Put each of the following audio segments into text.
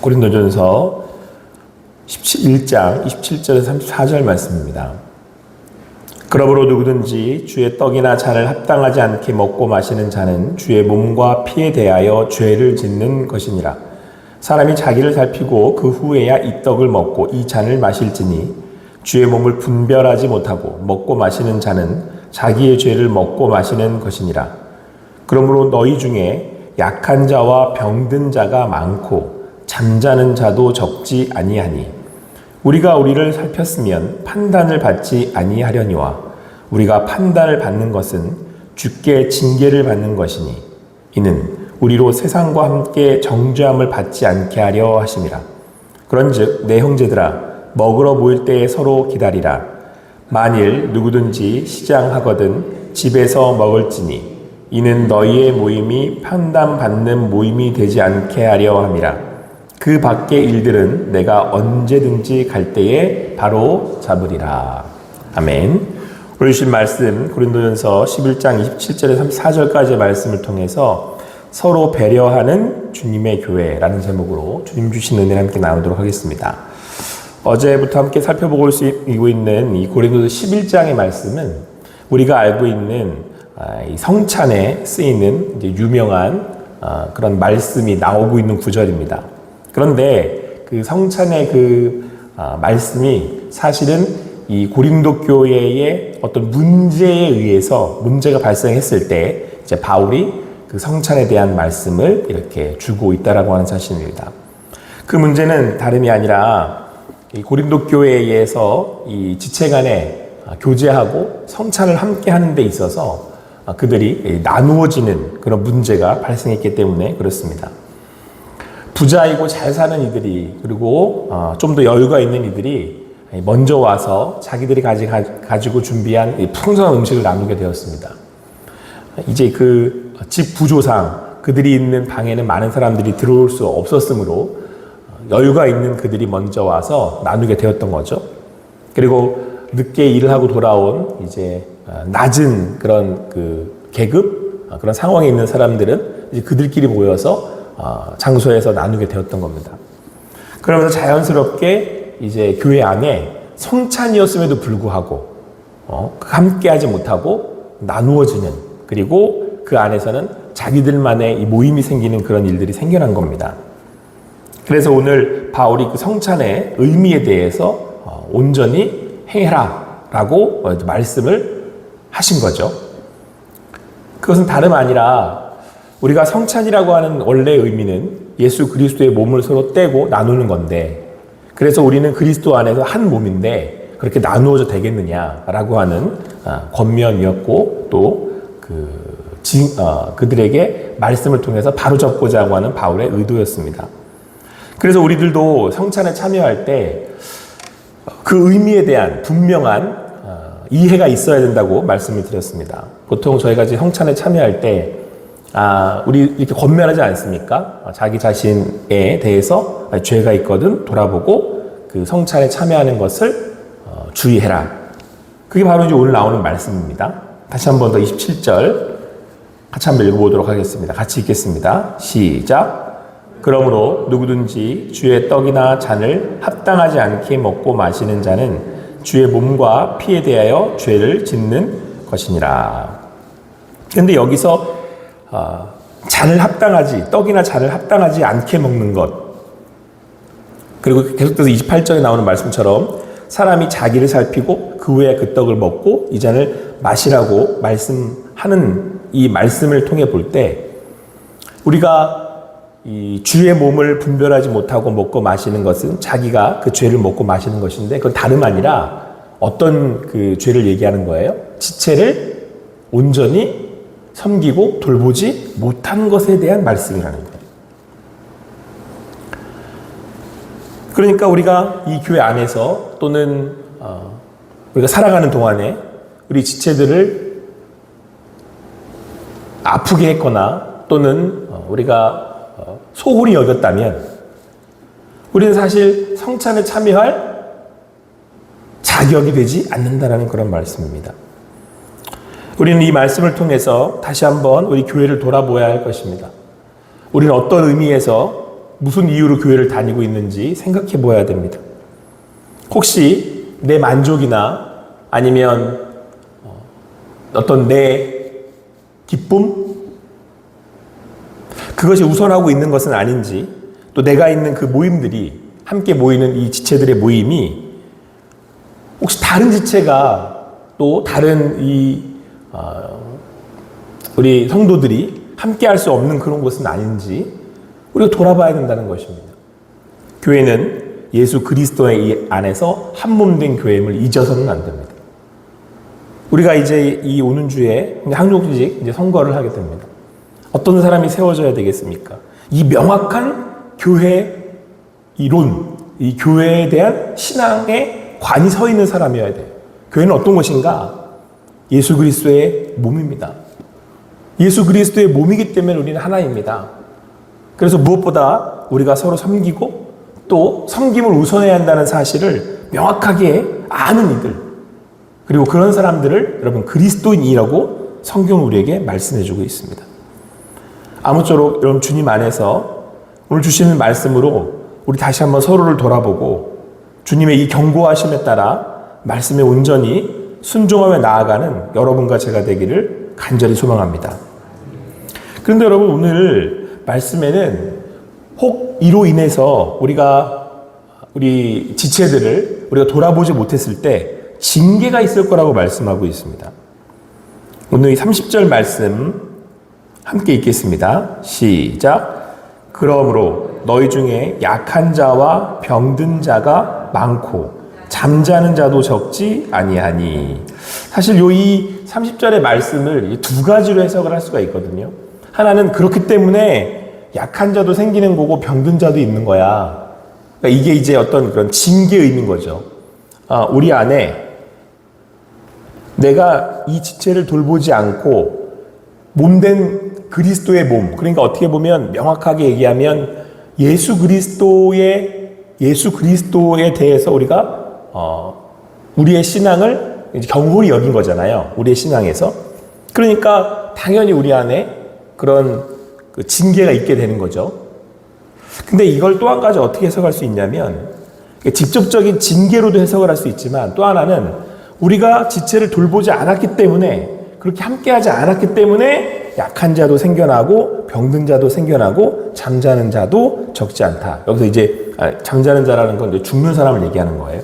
고린도전서 1장 27절에서 34절 말씀입니다. 그러므로 누구든지 주의 떡이나 잔을 합당하지 않게 먹고 마시는 자는 주의 몸과 피에 대하여 죄를 짓는 것이니라. 사람이 자기를 살피고 그 후에야 이 떡을 먹고 이 잔을 마실지니 주의 몸을 분별하지 못하고 먹고 마시는 자는 자기의 죄를 먹고 마시는 것이니라. 그러므로 너희 중에 약한 자와 병든 자가 많고 잠자는 자도 적지 아니하니 우리가 우리를 살폈으면 판단을 받지 아니하려니와 우리가 판단을 받는 것은 주께 징계를 받는 것이니 이는 우리로 세상과 함께 정죄함을 받지 않게 하려 하심이라. 그런즉 내 형제들아 먹으러 모일 때에 서로 기다리라. 만일 누구든지 시장하거든 집에서 먹을지니 이는 너희의 모임이 판단받는 모임이 되지 않게 하려 함이라. 그 밖의 일들은 내가 언제든지 갈 때에 바로 잡으리라. 아멘. 오늘 주신 말씀 고린도전서 11장 27절에서 34절까지의 말씀을 통해서 서로 배려하는 주님의 교회라는 제목으로 주님 주신 은혜를 함께 나누도록 하겠습니다. 어제부터 함께 살펴보고 있는 이 고린도서 11장의 말씀은 우리가 알고 있는 이 성찬에 쓰이는 이제 유명한 그런 말씀이 나오고 있는 구절입니다. 그런데 그 성찬의 말씀이 사실은 이 고린도 교회의 어떤 문제에 의해서 문제가 발생했을 때 이제 바울이 그 성찬에 대한 말씀을 이렇게 주고 있다라고 하는 사실입니다. 그 문제는 다름이 아니라 이 고린도 교회에서 이 지체 간에 교제하고 성찬을 함께 하는 데 있어서 그들이 나누어지는 그런 문제가 발생했기 때문에 그렇습니다. 부자이고 잘 사는 이들이 그리고 좀 더 여유가 있는 이들이 먼저 와서 자기들이 가지고 준비한 풍성한 음식을 나누게 되었습니다. 이제 그 집 구조상 그들이 있는 방에는 많은 사람들이 들어올 수 없었으므로 여유가 있는 그들이 먼저 와서 나누게 되었던 거죠. 그리고 늦게 일을 하고 돌아온 이제 낮은 그런 그 계급 그런 상황에 있는 사람들은 이제 그들끼리 모여서 장소에서 나누게 되었던 겁니다. 그러면서 자연스럽게 이제 교회 안에 성찬이었음에도 불구하고 함께하지 못하고 나누어지는 그리고 그 안에서는 자기들만의 이 모임이 생기는 그런 일들이 생겨난 겁니다. 그래서 오늘 바울이 그 성찬의 의미에 대해서 온전히 행해라라고 말씀을 하신 거죠. 그것은 다름 아니라 우리가 성찬이라고 하는 원래 의미는 예수 그리스도의 몸을 서로 떼고 나누는 건데 그래서 우리는 그리스도 안에서 한 몸인데 그렇게 나누어져 되겠느냐라고 하는 권면이었고 또 그들에게 말씀을 통해서 바로잡고자 하는 바울의 의도였습니다. 그래서 우리들도 성찬에 참여할 때 그 의미에 대한 분명한 이해가 있어야 된다고 말씀을 드렸습니다. 보통 저희가 이제 성찬에 참여할 때 우리 이렇게 권면하지 않습니까? 자기 자신에 대해서 죄가 있거든 돌아보고 그 성찬에 참여하는 것을 주의해라. 그게 바로 이제 오늘 나오는 말씀입니다. 다시 한 번 더 27절 같이 한번 읽어보도록 하겠습니다. 같이 읽겠습니다. 시작. 그러므로 누구든지 주의 떡이나 잔을 합당하지 않게 먹고 마시는 자는 주의 몸과 피에 대하여 죄를 짓는 것이니라. 그런데 여기서 떡이나 잔을 합당하지 않게 먹는 것 그리고 계속해서 28절에 나오는 말씀처럼 사람이 자기를 살피고 그 후에 그 떡을 먹고 이 잔을 마시라고 말씀하는 이 말씀을 통해 볼 때 우리가 이 주의 몸을 분별하지 못하고 먹고 마시는 것은 자기가 그 죄를 먹고 마시는 것인데 그건 다름 아니라 어떤 그 죄를 얘기하는 거예요? 지체를 온전히 섬기고 돌보지 못한 것에 대한 말씀이라는 거예요. 그러니까 우리가 이 교회 안에서 또는 우리가 살아가는 동안에 우리 지체들을 아프게 했거나 또는 우리가 소홀히 여겼다면 우리는 사실 성찬에 참여할 자격이 되지 않는다라는 그런 말씀입니다. 우리는 이 말씀을 통해서 다시 한번 우리 교회를 돌아보아야 할 것입니다. 우리는 어떤 의미에서 무슨 이유로 교회를 다니고 있는지 생각해 보아야 됩니다. 혹시 내 만족이나 아니면 어떤 내 기쁨? 그것이 우선하고 있는 것은 아닌지, 또 내가 있는 그 모임들이, 함께 모이는 이 지체들의 모임이 혹시 다른 지체가 또 다른 우리 성도들이 함께 할 수 없는 그런 것은 아닌지 우리가 돌아봐야 된다는 것입니다. 교회는 예수 그리스도의 안에서 한 몸 된 교회임을 잊어서는 안 됩니다. 우리가 이제 이 오는 주에 항목직 이제 선거를 하게 됩니다. 어떤 사람이 세워져야 되겠습니까? 이 명확한 교회 이론, 이 교회에 대한 신앙의 관이 서 있는 사람이어야 돼요. 교회는 어떤 것인가? 예수 그리스도의 몸입니다. 예수 그리스도의 몸이기 때문에 우리는 하나입니다. 그래서 무엇보다 우리가 서로 섬기고 또 섬김을 우선해야 한다는 사실을 명확하게 아는 이들, 그리고 그런 사람들을 여러분 그리스도인이라고 성경은 우리에게 말씀해주고 있습니다. 아무쪼록 여러분 주님 안에서 오늘 주시는 말씀으로 우리 다시 한번 서로를 돌아보고 주님의 이 경고하심에 따라 말씀에 온전히 순종하며 나아가는 여러분과 제가 되기를 간절히 소망합니다. 그런데 여러분 오늘 말씀에는 혹 이로 인해서 우리 지체들을 우리가 돌아보지 못했을 때 징계가 있을 거라고 말씀하고 있습니다. 오늘 이 30절 말씀 함께 읽겠습니다. 시작. 그러므로 너희 중에 약한 자와 병든 자가 많고 잠자는 자도 적지 아니하니. 사실 이 30절의 말씀을 두 가지로 해석을 할 수가 있거든요. 하나는 그렇기 때문에 약한 자도 생기는 거고 병든 자도 있는 거야. 그러니까 이게 이제 어떤 그런 징계의 의미인 거죠. 우리 안에 내가 이 지체를 돌보지 않고 몸된 그리스도의 몸, 그러니까 어떻게 보면 명확하게 얘기하면 예수 그리스도에 대해서 우리가 우리의 신앙을 경홀히 여긴 거잖아요. 우리의 신앙에서. 그러니까 당연히 우리 안에 그런 징계가 있게 되는 거죠. 근데 이걸 또 한 가지 어떻게 해석할 수 있냐면 직접적인 징계로도 해석을 할 수 있지만 또 하나는 우리가 지체를 돌보지 않았기 때문에, 그렇게 함께하지 않았기 때문에 약한 자도 생겨나고 병든 자도 생겨나고 잠자는 자도 적지 않다. 여기서 이제 잠자는 자라는 건 죽는 사람을 얘기하는 거예요.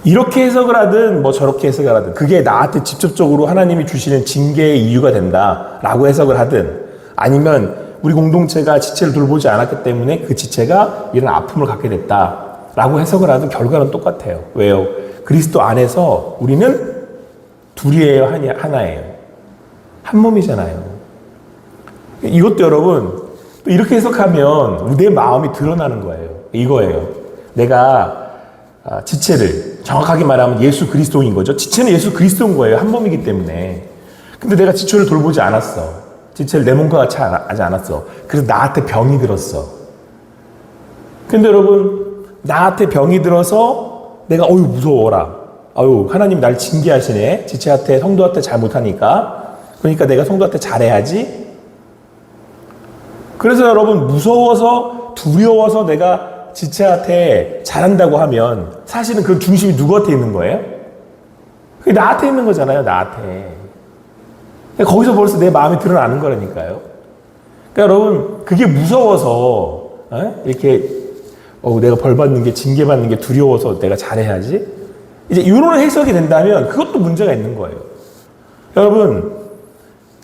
이렇게 해석을 하든 저렇게 해석을 하든 그게 나한테 직접적으로 하나님이 주시는 징계의 이유가 된다라고 해석을 하든, 아니면 우리 공동체가 지체를 돌보지 않았기 때문에 그 지체가 이런 아픔을 갖게 됐다라고 해석을 하든 결과는 똑같아요. 왜요? 그리스도 안에서 우리는 둘이에요, 하나예요. 한 몸이잖아요. 이것도 여러분 또 이렇게 해석하면 내 마음이 드러나는 거예요. 이거예요. 내가 지체를 정확하게 말하면 예수 그리스도인 거죠. 지체는 예수 그리스도인 거예요. 한 몸이기 때문에. 근데 내가 지체를 돌보지 않았어. 지체를 내 몸과 같이 하지 않았어. 그래서 나한테 병이 들었어. 근데 여러분 나한테 병이 들어서 내가 무서워라. 하나님 날 징계하시네. 지체한테, 성도한테 잘못하니까. 그러니까 내가 성도한테 잘해야지. 그래서 여러분 무서워서 두려워서 내가 지체한테 잘한다고 하면 사실은 그 중심이 누구한테 있는 거예요? 그게 나한테 있는 거잖아요. 나한테. 거기서 벌써 내 마음이 드러나는 거라니까요. 그러니까 여러분 그게 무서워서 이렇게 내가 벌받는 게, 징계받는 게 두려워서 내가 잘해야지. 이제 이런 해석이 된다면 그것도 문제가 있는 거예요. 여러분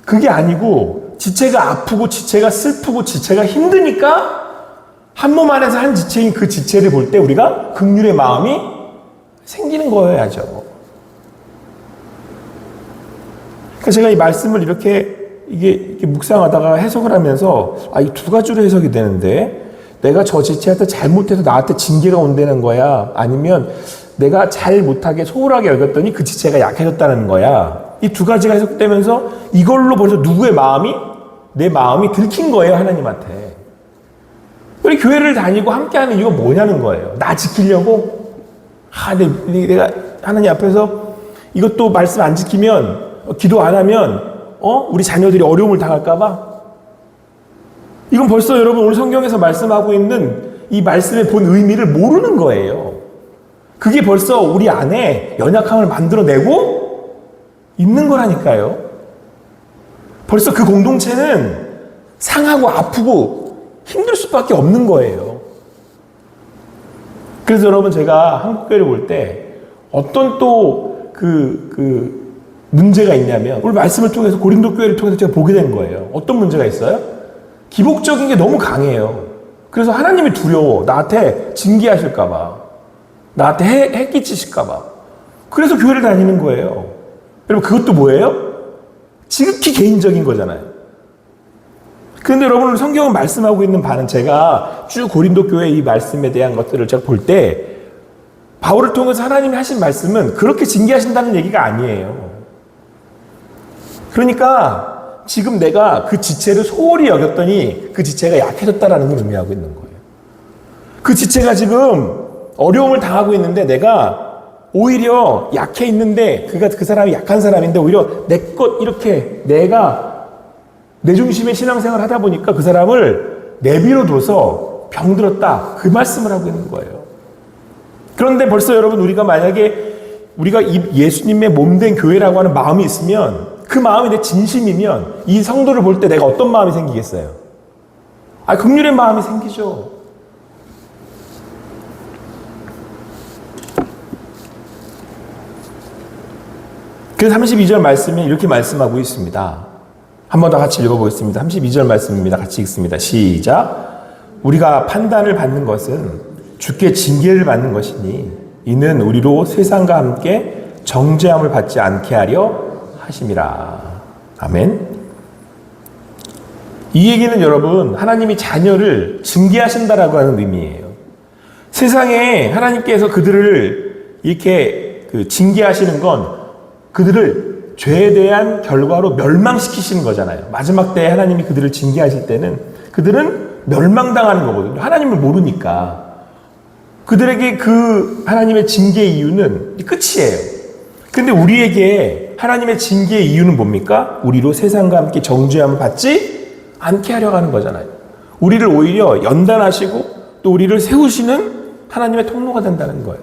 그게 아니고 지체가 아프고 지체가 슬프고 지체가 힘드니까 한 몸 안에서 한 지체인 그 지체를 볼 때 우리가 긍휼의 마음이 생기는 거여야죠. 그러니까 제가 이 말씀을 이렇게 묵상하다가 해석을 하면서 이 두 가지로 해석이 되는데, 내가 저 지체한테 잘못해서 나한테 징계가 온다는 거야, 아니면 내가 잘 못하게 소홀하게 여겼더니 그 지체가 약해졌다는 거야. 이 두 가지가 해석되면서 이걸로 벌써 누구의 마음이, 내 마음이 들킨 거예요, 하나님한테. 우리 교회를 다니고 함께하는 이유가 뭐냐는 거예요. 나 지키려고? 내가 하나님 앞에서 이것도 말씀 안 지키면, 기도 안 하면 우리 자녀들이 어려움을 당할까 봐? 이건 벌써 여러분 오늘 성경에서 말씀하고 있는 이 말씀의 본 의미를 모르는 거예요. 그게 벌써 우리 안에 연약함을 만들어내고 있는 거라니까요. 벌써 그 공동체는 상하고 아프고 힘들 수밖에 없는 거예요. 그래서 여러분 제가 한국교회를 볼 때 어떤 또 문제가 있냐면 오늘 말씀을 통해서 고린도 교회를 통해서 제가 보게 된 거예요. 어떤 문제가 있어요? 기복적인 게 너무 강해요. 그래서 하나님이 두려워. 나한테 징계하실까봐. 나한테 해 끼치실까봐. 그래서 교회를 다니는 거예요. 여러분 그것도 뭐예요? 지극히 개인적인 거잖아요. 그런데 여러분 성경은 말씀하고 있는 바는 제가 쭉 고린도 교회 이 말씀에 대한 것들을 제가 볼 때 바울을 통해서 하나님이 하신 말씀은 그렇게 징계하신다는 얘기가 아니에요. 그러니까 지금 내가 그 지체를 소홀히 여겼더니 그 지체가 약해졌다라는 걸 의미하고 있는 거예요. 그 지체가 지금 어려움을 당하고 있는데 내가 오히려 약해 있는데 그 사람이 약한 사람인데 오히려 내 것 이렇게 내가 내 중심의 신앙생활을 하다 보니까 그 사람을 내비로 둬서 병들었다. 그 말씀을 하고 있는 거예요. 그런데 벌써 여러분 우리가 만약에 우리가 예수님의 몸된 교회라고 하는 마음이 있으면 그 마음이 내 진심이면 이 성도를 볼 때 내가 어떤 마음이 생기겠어요? 긍휼의 마음이 생기죠. 그래서 32절 말씀이 이렇게 말씀하고 있습니다. 한 번 더 같이 읽어보겠습니다. 32절 말씀입니다. 같이 읽습니다. 시작. 우리가 판단을 받는 것은 주께 징계를 받는 것이니 이는 우리로 세상과 함께 정죄함을 받지 않게 하려 하심이라. 아멘. 이 얘기는 여러분 하나님이 자녀를 징계하신다라고 하는 의미예요. 세상에 하나님께서 그들을 이렇게 징계하시는 건 그들을 죄에 대한 결과로 멸망시키시는 거잖아요. 마지막 때에 하나님이 그들을 징계하실 때는 그들은 멸망당하는 거거든요. 하나님을 모르니까. 그들에게 그 하나님의 징계의 이유는 끝이에요. 근데 우리에게 하나님의 징계의 이유는 뭡니까? 우리로 세상과 함께 정죄함을 받지 않게 하려고 하는 거잖아요. 우리를 오히려 연단하시고 또 우리를 세우시는 하나님의 통로가 된다는 거예요.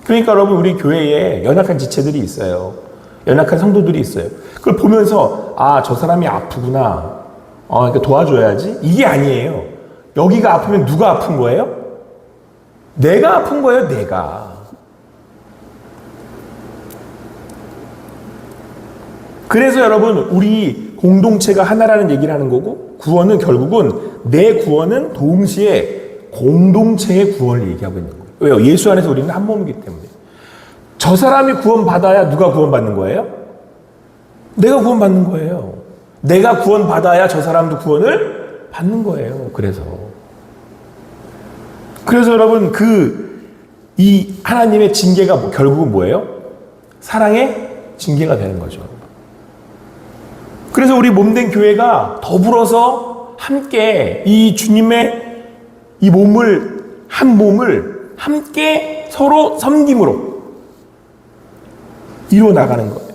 그러니까 여러분 우리 교회에 연약한 지체들이 있어요. 연약한 성도들이 있어요. 그걸 보면서 저 사람이 아프구나. 그러니까 도와줘야지. 이게 아니에요. 여기가 아프면 누가 아픈 거예요? 내가 아픈 거예요. 내가. 그래서 여러분 우리 공동체가 하나라는 얘기를 하는 거고 구원은 결국은 내 구원은 동시에 공동체의 구원을 얘기하고 있는 거예요. 왜요? 예수 안에서 우리는 한 몸이기 때문에. 저 사람이 구원받아야 누가 구원받는 거예요? 내가 구원받는 거예요. 내가 구원받아야 저 사람도 구원을 받는 거예요. 그래서 여러분 이 하나님의 징계가 결국은 뭐예요? 사랑의 징계가 되는 거죠. 그래서 우리 몸된 교회가 더불어서 함께 이 주님의 이 한 몸을 함께 서로 섬김으로 이루어 나가는 거예요.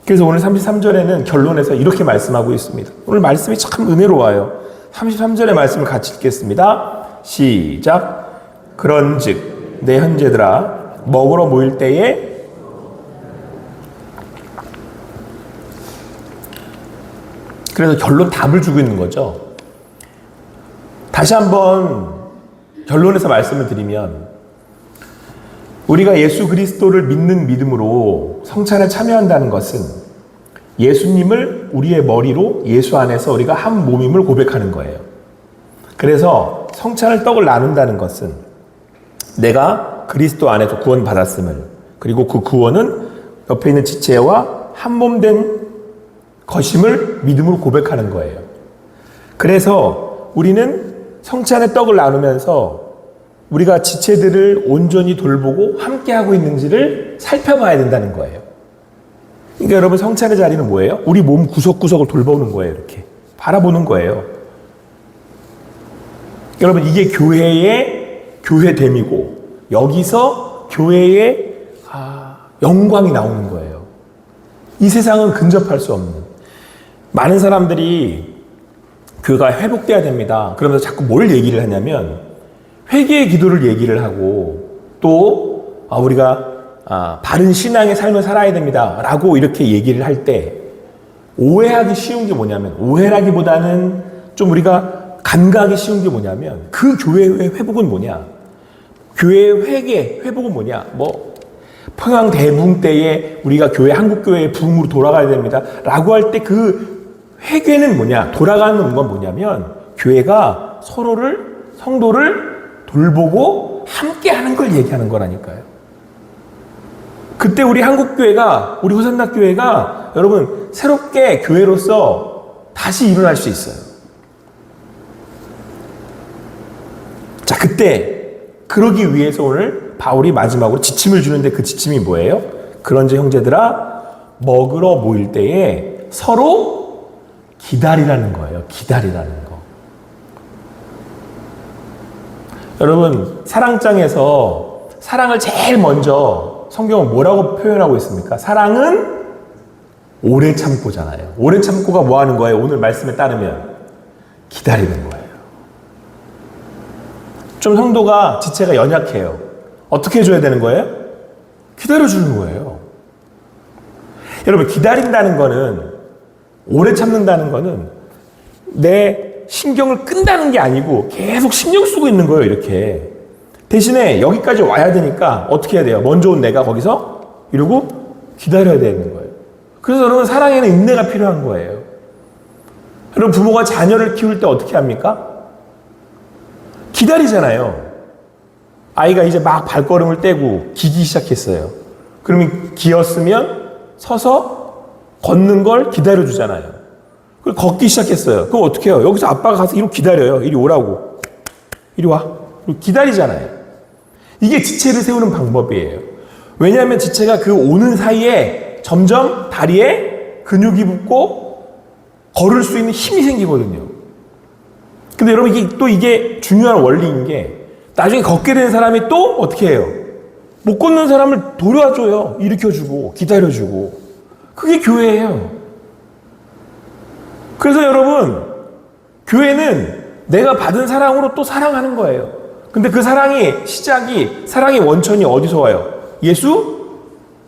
그래서 오늘 33절에는 결론에서 이렇게 말씀하고 있습니다. 오늘 말씀이 참 은혜로워요. 33절의 말씀을 같이 읽겠습니다. 시작. 그런즉 내 형제들아 먹으러 모일 때에 그래서 결론 답을 주고 있는 거죠. 다시 한번 결론에서 말씀을 드리면 우리가 예수 그리스도를 믿는 믿음으로 성찬에 참여한다는 것은 예수님을 우리의 머리로 예수 안에서 우리가 한 몸임을 고백하는 거예요. 그래서 성찬을 떡을 나눈다는 것은 내가 그리스도 안에서 구원받았음을 그리고 그 구원은 옆에 있는 지체와 한 몸 된 것임을 믿음으로 고백하는 거예요. 그래서 우리는 성찬의 떡을 나누면서 우리가 지체들을 온전히 돌보고 함께하고 있는지를 살펴봐야 된다는 거예요. 그러니까 여러분 성찬의 자리는 뭐예요? 우리 몸 구석구석을 돌보는 거예요. 이렇게 바라보는 거예요. 여러분 이게 교회의 교회됨이고 여기서 교회의 영광이 나오는 거예요. 이 세상은 근접할 수 없는 많은 사람들이 교회가 회복돼야 됩니다. 그러면서 자꾸 뭘 얘기를 하냐면 회개의 기도를 얘기를 하고 또 우리가 바른 신앙의 삶을 살아야 됩니다 라고 이렇게 얘기를 할 때 오해하기 쉬운 게 뭐냐면, 오해라기보다는 좀 우리가 간과하기 쉬운 게 뭐냐면, 그 교회의 회복은 뭐냐, 교회의 회복은 뭐냐, 평양 대붕 때에 우리가 한국교회의 붕으로 돌아가야 됩니다 라고 할 때 그 회개는 뭐냐, 돌아가는 건 뭐냐면 교회가 성도를 돌보고 함께 하는 걸 얘기하는 거라니까요. 그때 우리 한국교회가, 우리 호산나교회가 여러분 새롭게 교회로서 다시 일어날 수 있어요. 자, 그때 그러기 위해서 오늘 바울이 마지막으로 지침을 주는데 그 지침이 뭐예요? 그런즉 형제들아 먹으러 모일 때에 서로 기다리라는 거예요. 기다리라는 거. 여러분 사랑장에서 사랑을 제일 먼저 성경은 뭐라고 표현하고 있습니까? 사랑은 오래 참고잖아요. 오래 참고가 뭐 하는 거예요? 오늘 말씀에 따르면 기다리는 거예요. 좀 성도가 지체가 연약해요. 어떻게 해줘야 되는 거예요? 기다려주는 거예요. 여러분 기다린다는 거는, 오래 참는다는 거는 내 신경을 끈다는 게 아니고 계속 신경 쓰고 있는 거예요. 이렇게. 대신에 여기까지 와야 되니까 어떻게 해야 돼요? 먼저 온 내가 거기서 이러고 기다려야 되는 거예요. 그래서 여러분 사랑에는 인내가 필요한 거예요. 여러분 부모가 자녀를 키울 때 어떻게 합니까? 기다리잖아요. 아이가 이제 막 발걸음을 떼고 기기 시작했어요. 그러면 기었으면 서서 걷는 걸 기다려주잖아요. 그리고 걷기 시작했어요. 그럼 어떻게 해요? 여기서 아빠가 가서 이러고 기다려요. 이리 오라고. 이리 와. 그리고 기다리잖아요. 이게 지체를 세우는 방법이에요. 왜냐하면 지체가 그 오는 사이에 점점 다리에 근육이 붙고 걸을 수 있는 힘이 생기거든요. 근데 여러분 이게 중요한 원리인 게, 나중에 걷게 되는 사람이 또 어떻게 해요? 못 걷는 사람을 도와줘요. 일으켜주고 기다려주고. 그게 교회예요. 그래서 여러분 교회는 내가 받은 사랑으로 또 사랑하는 거예요. 근데 그 사랑의 원천이 어디서 와요? 예수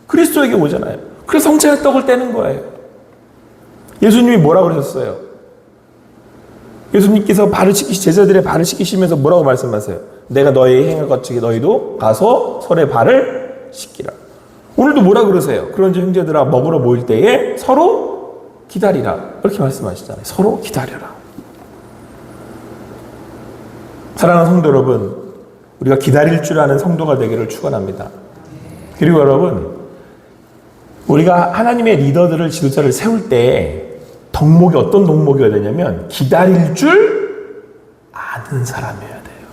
그리스도에게 오잖아요. 그래서 성찬의 떡을 떼는 거예요. 예수님이 뭐라고 그러셨어요? 예수님께서 제자들의 발을 씻기시면서 뭐라고 말씀하세요? 내가 너의 행을 거치게 너희도 가서 서로의 발을 씻기라. 오늘도 뭐라 그러세요? 그런즉 형제들아 먹으러 모일 때에 서로 기다리라. 이렇게 말씀하시잖아요. 서로 기다려라. 사랑하는 성도 여러분, 우리가 기다릴 줄 아는 성도가 되기를 축원합니다. 그리고 여러분, 우리가 하나님의 리더들을, 지도자를 세울 때 덕목이 어떤 덕목이어야 되냐면 기다릴 줄 아는 사람이어야 돼요.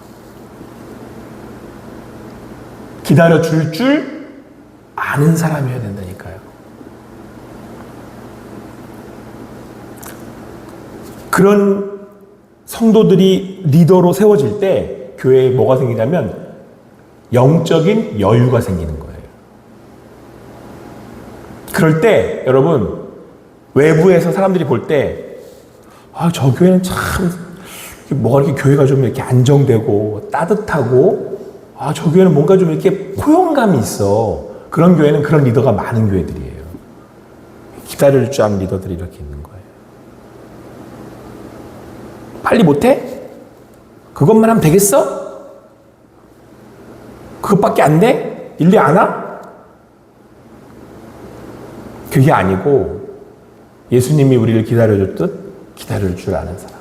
기다려줄 줄 아는 사람이어야 된다니까요. 그런 성도들이 리더로 세워질 때 교회에 뭐가 생기냐면 영적인 여유가 생기는 거예요. 그럴 때 여러분 외부에서 사람들이 볼 때 저 교회는 참 뭐가 이렇게 교회가 좀 이렇게 안정되고 따뜻하고 저 교회는 뭔가 좀 이렇게 포용감이 있어. 그런 교회는 그런 리더가 많은 교회들이에요. 기다릴 줄 아는 리더들이 이렇게 있는 거예요. 빨리 못해? 그것만 하면 되겠어? 그것밖에 안 돼? 일리 안 와? 그게 아니고 예수님이 우리를 기다려줬듯 기다릴 줄 아는 사람.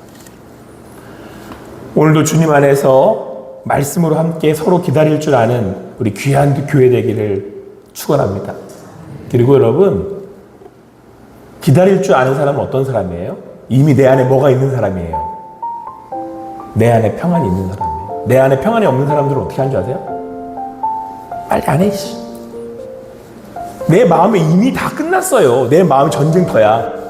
오늘도 주님 안에서 말씀으로 함께 서로 기다릴 줄 아는 우리 귀한 교회 되기를 축원합니다. 그리고 여러분, 기다릴 줄 아는 사람은 어떤 사람이에요? 이미 내 안에 뭐가 있는 사람이에요. 내 안에 평안이 있는 사람이에요. 내 안에 평안이 없는 사람들은 어떻게 하는 줄 아세요? 빨리 안 해. 내 마음에 이미 다 끝났어요. 내 마음이 전쟁터야.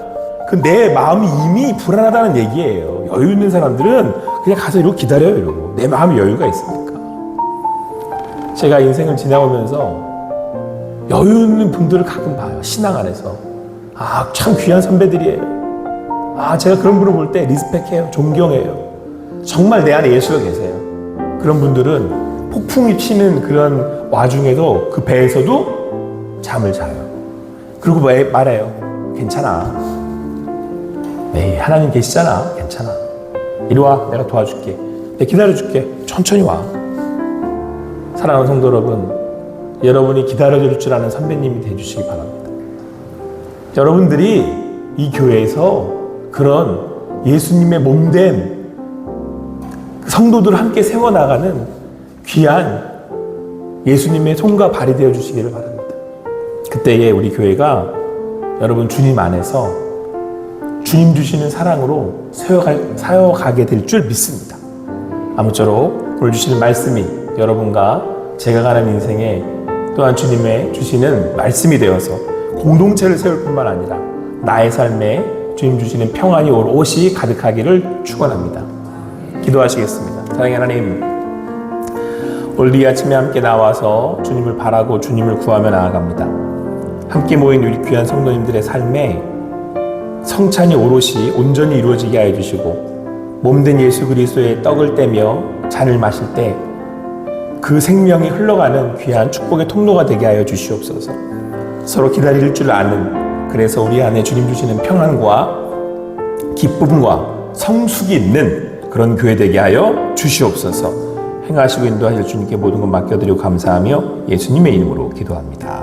내 마음이 이미 불안하다는 얘기예요. 여유 있는 사람들은 그냥 가서 이러고 기다려요. 이러고. 내 마음에 여유가 있으니까. 제가 인생을 지나오면서 여유 있는 분들을 가끔 봐요. 신앙 안에서. 참 귀한 선배들이에요. 제가 그런 분을 볼 때 리스펙해요. 존경해요. 정말 내 안에 예수가 계세요. 그런 분들은 폭풍이 치는 그런 와중에도 그 배에서도 잠을 자요. 그리고 말해요. 괜찮아. 에이, 하나님 계시잖아. 괜찮아. 이리 와. 내가 도와줄게. 내가 기다려줄게. 천천히 와. 사랑하는 성도 여러분, 여러분이 기다려줄 줄 아는 선배님이 되주시기 바랍니다. 여러분들이 이 교회에서 그런 예수님의 몸된 성도들을 함께 세워나가는 귀한 예수님의 손과 발이 되어 주시기를 바랍니다. 그때에 우리 교회가 여러분 주님 안에서 주님 주시는 사랑으로 세워가게 될 줄 믿습니다. 아무쪼록 오늘 주시는 말씀이 여러분과 제가 가는 인생에 또한 주님의 주시는 말씀이 되어서 공동체를 세울 뿐만 아니라 나의 삶에 주님 주시는 평안이 오롯이 가득하기를 축원합니다. 기도하시겠습니다. 사랑의 하나님, 오늘 이 아침에 함께 나와서 주님을 바라고 주님을 구하며 나아갑니다. 함께 모인 우리 귀한 성도님들의 삶에 성찬이 오롯이 온전히 이루어지게 하여 주시고 몸된 예수 그리스도의 떡을 떼며 잔을 마실 때 그 생명이 흘러가는 귀한 축복의 통로가 되게 하여 주시옵소서. 서로 기다릴 줄 아는, 그래서 우리 안에 주님 주시는 평안과 기쁨과 성숙이 있는 그런 교회 되게 하여 주시옵소서. 행하시고 인도하실 주님께 모든 것 맡겨드리고 감사하며 예수님의 이름으로 기도합니다.